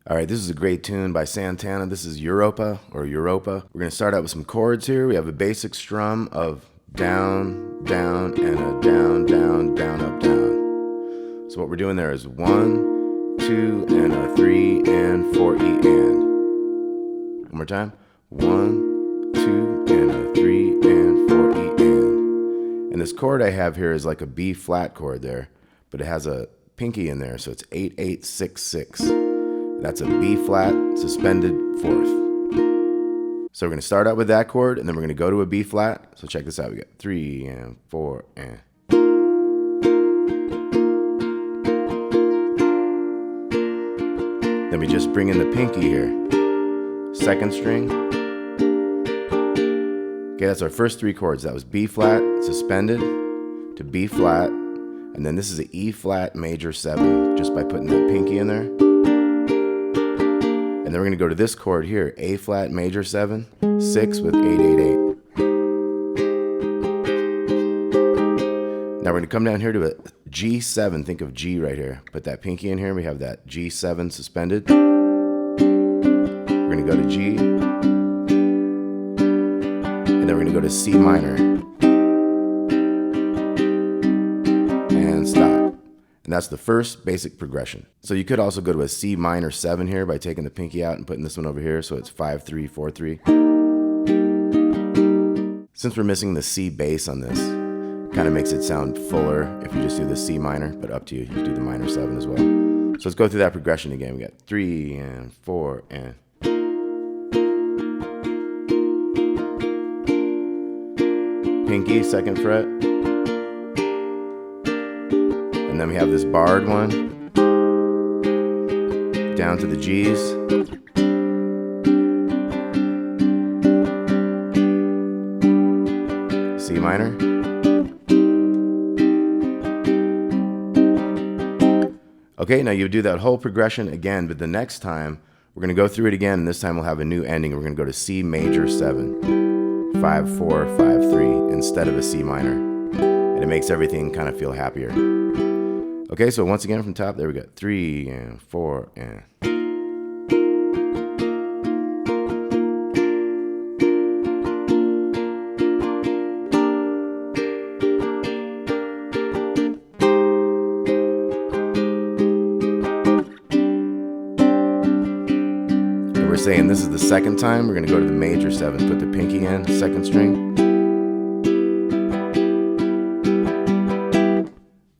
All right, this is a great tune by Santana. This is Europa or Europa. We're going to start out with some chords here. We have a basic strum of down, down, and a down, down, down, up, down. So what we're doing there is 1, 2, and a 3, and 4, E, and. One more time. 1, 2, and a 3, and 4, E, and. And this chord I have here is like a B flat chord there, but it has a pinky in there, so it's 8, 8, 6, 6. That's a B flat suspended fourth. So we're going to start out with that chord, and then we're going to go to a B flat. So check this out. We got 3 and 4 and. Then we just bring in the pinky here. Second string. Okay, that's our first 3 chords. That was B flat suspended to B flat, and then this is an E flat major 7 just by putting that pinky in there. And then we're going to go to this chord here, A flat major 7, 6 with 8, 8, 8. Now we're going to come down here to a G7. Think of G right here. Put that pinky in here. We have that G7 suspended. We're going to go to G. And then we're going to go to C minor. And stop. And that's the first basic progression. So you could also go to a C minor 7 here by taking the pinky out and putting this one over here. So it's 5, 3, 4, 3. Since we're missing the C bass on this, kind of makes it sound fuller if you just do the C minor, but up to you. You can do the minor 7 as well. So let's go through that progression again. We got 3 and 4 and. Pinky, 2nd fret. And then we have this barred one, down to the G's, C minor, okay, now you do that whole progression again, but the next time we're going to go through it again, and this time we'll have a new ending. We're going to go to C major 7, 5, 4, 5, 3, instead of a C minor, and it makes everything kind of feel happier. Okay, so once again from top, there we go. 3 and 4 and. And we're saying this is the second time. We're going to go to the major 7. Put the pinky in, 2nd string.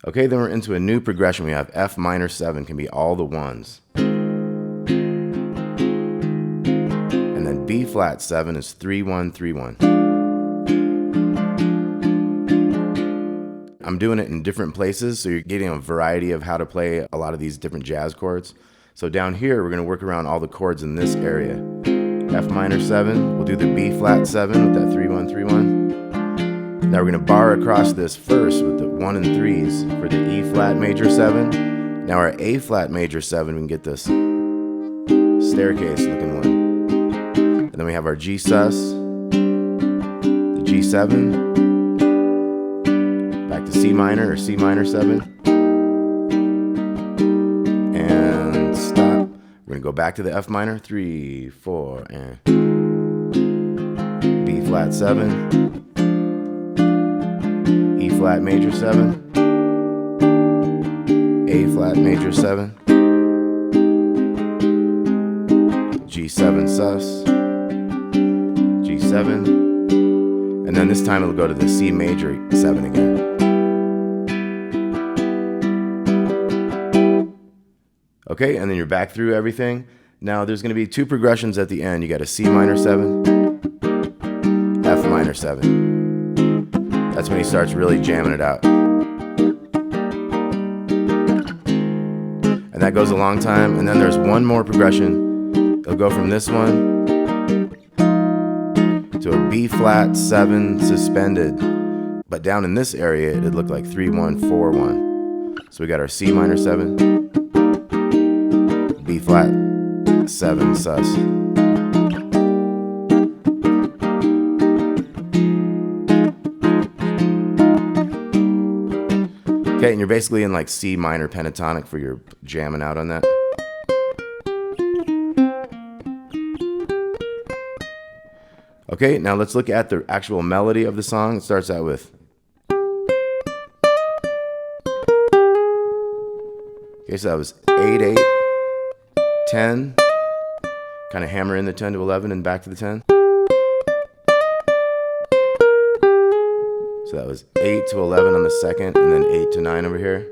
Okay, then we're into a new progression. We have F minor 7, can be all the ones. And then B flat 7 is 3, 1, 3, 1. I'm doing it in different places, so you're getting a variety of how to play a lot of these different jazz chords. So down here, we're going to work around all the chords in this area. F minor 7, we'll do the B flat 7 with that 3, 1, 3, 1. Now we're going to bar across this first with the 1 and 3s for the E flat major 7. Now our A flat major 7, we can get this staircase looking one. And then we have our G sus, the G7, back to C minor or C minor 7, and stop. We're going to go back to the F minor, 3, 4, and B flat 7. E flat major 7, A flat major 7, G7 sus, G7, and then this time it'll go to the C major 7 again. Okay, and then you're back through everything. Now there's going to be 2 progressions at the end. You got a C minor 7, F minor 7. That's when he starts really jamming it out. And that goes a long time. And then there's one more progression. It'll go from this one to a B flat 7 suspended. But down in this area, it'd look like 3, 1, 4, 1. So we got our C minor 7, B flat 7 sus. Okay, and you're basically in like C minor pentatonic for your jamming out on that. Okay, now let's look at the actual melody of the song. It starts out with. Okay, so that was 8, 8, 10. Kind of hammer in the 10 to 11 and back to the 10. So that was 8 to 11 on the second, and then 8 to 9 over here.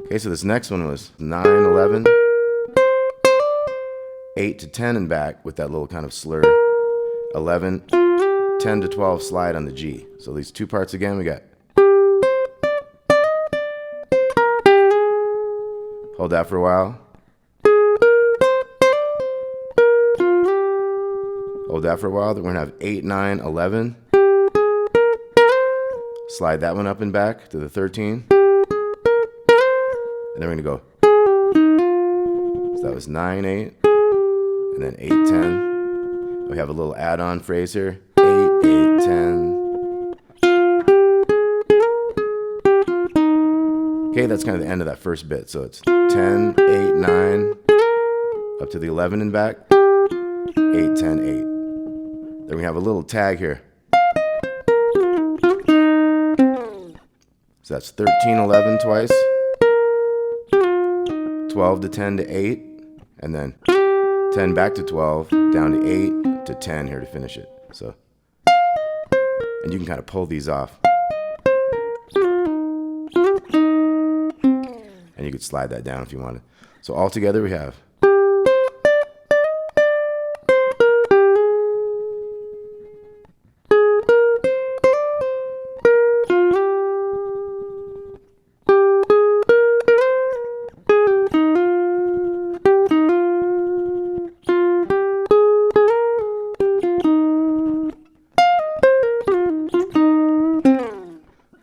Okay, so this next one was 9, 11, 8 to 10 and back with that little kind of slur. 11, 10 to 12 slide on the G. So these two parts again, we got. Hold that for a while. Hold that for a while. Then we're going to have 8, 9, 11. Slide that one up and back to the 13. And then we're going to go. So that was 9, 8. And then 8, 10. We have a little add-on phrase here. 8, 8, 10. Okay, that's kind of the end of that first bit. So it's 10, 8, 9, up to the 11 and back. 8, 10, 8. Then we have a little tag here. So that's 13, 11 twice. 12 to 10 to 8. And then 10 back to 12, down to 8 to 10 here to finish it. So, and you can kind of pull these off. And you could slide that down if you wanted. So all together we have.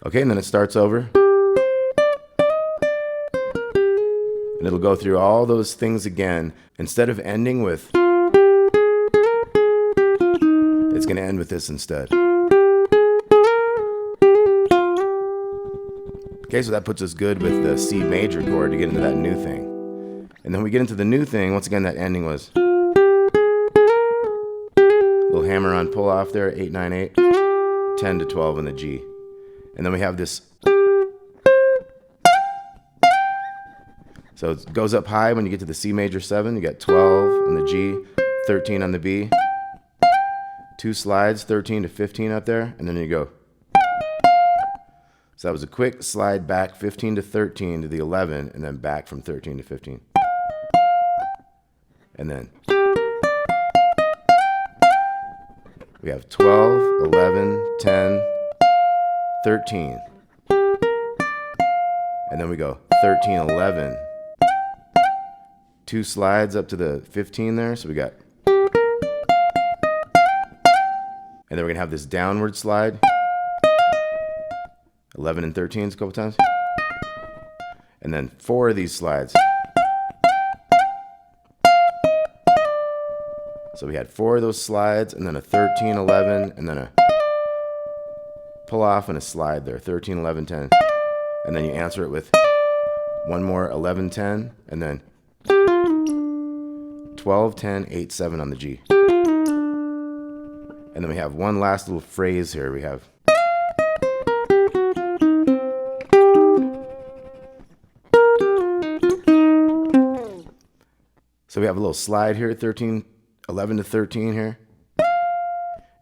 Okay, and then it starts over. And it'll go through all those things again. Instead of ending with, it's going to end with this instead. Okay, so that puts us good with the C major chord to get into that new thing. And then we get into the new thing, once again that ending was a little hammer on pull off there, 8, 9, 8, 10 to 12 in the G. And then we have this. So it goes up high when you get to the C major 7. You got 12 on the G, 13 on the B. 2 slides, 13 to 15 up there, and then you go. So that was a quick slide back 15 to 13 to the 11, and then back from 13 to 15. And then we have 12, 11, 10, 13. And then we go 13, 11. 2 slides up to the 15 there, so we got. And then we're going to have this downward slide. 11 and 13s a couple times. And then 4 of these slides. So we had 4 of those slides, and then a 13, 11, and then a pull off and a slide there. 13, 11, 10. And then you answer it with one more 11, 10, and then 12, 10, 8, 7 on the G. And then we have one last little phrase here. We have. So we have a little slide here, 13, 11 to 13 here.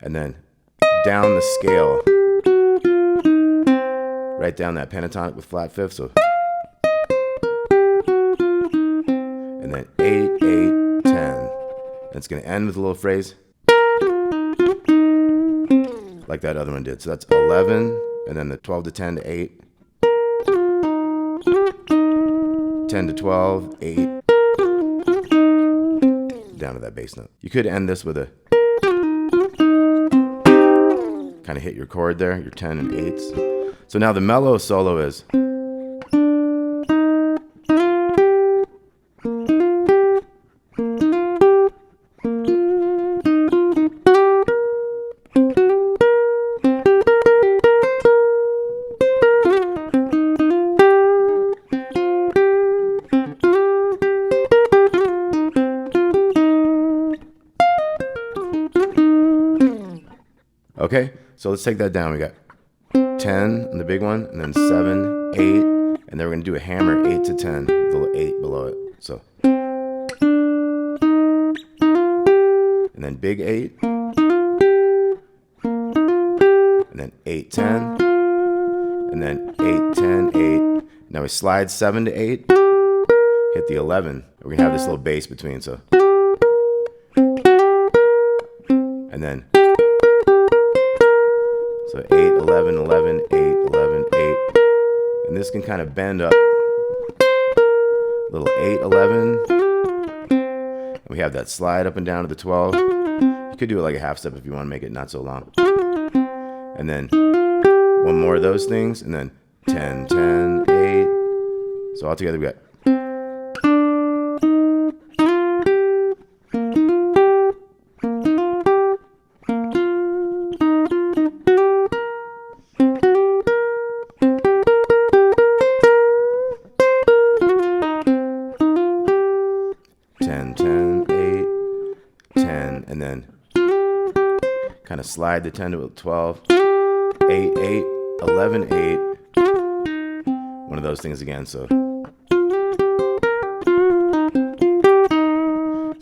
And then down the scale. Right down that pentatonic with flat fifth. So. And then 8, 8, 10. And it's going to end with a little phrase. Like that other one did. So that's 11, and then the 12 to 10 to 8. 10 to 12, 8. Down to that bass note. You could end this with a kind of hit your chord there, your 10 and 8s. So now the mellow solo is. Okay, so let's take that down. We got 10 on the big one, and then 7, 8, and then we're going to do a hammer 8 to 10, the little 8 below it. So, and then big 8, and then 8, 10, and then 8, 10, 8. Now we slide 7 to 8, hit the 11. We're going to have this little bass between, so. And then, so 8, 11, 11, 8, 11, 8. And this can kind of bend up. Little 8, 11. And we have that slide up and down to the 12. You could do it like a half step if you want to make it not so long. And then one more of those things, and then 10, 10, 8. So all together we got. And then kind of slide the 10 to 12, 8, 8, 11, 8, one of those things again, so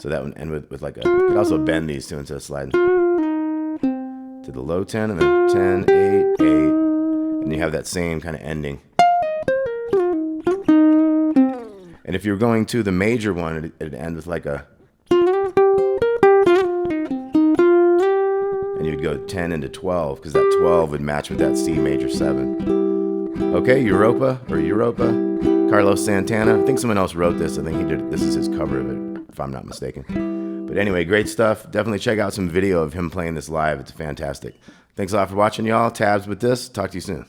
that would end with like a, you could also bend these two instead of sliding to the low 10, and then 10, 8, 8, and you have that same kind of ending. And if you're going to the major one, it'd end with like a, and you'd go 10 into 12, because that 12 would match with that C major 7. Okay, Europa, Carlos Santana. I think someone else wrote this. I think he did. This is his cover of it, if I'm not mistaken. But anyway, great stuff. Definitely check out some video of him playing this live. It's fantastic. Thanks a lot for watching, y'all. Tabs with this. Talk to you soon.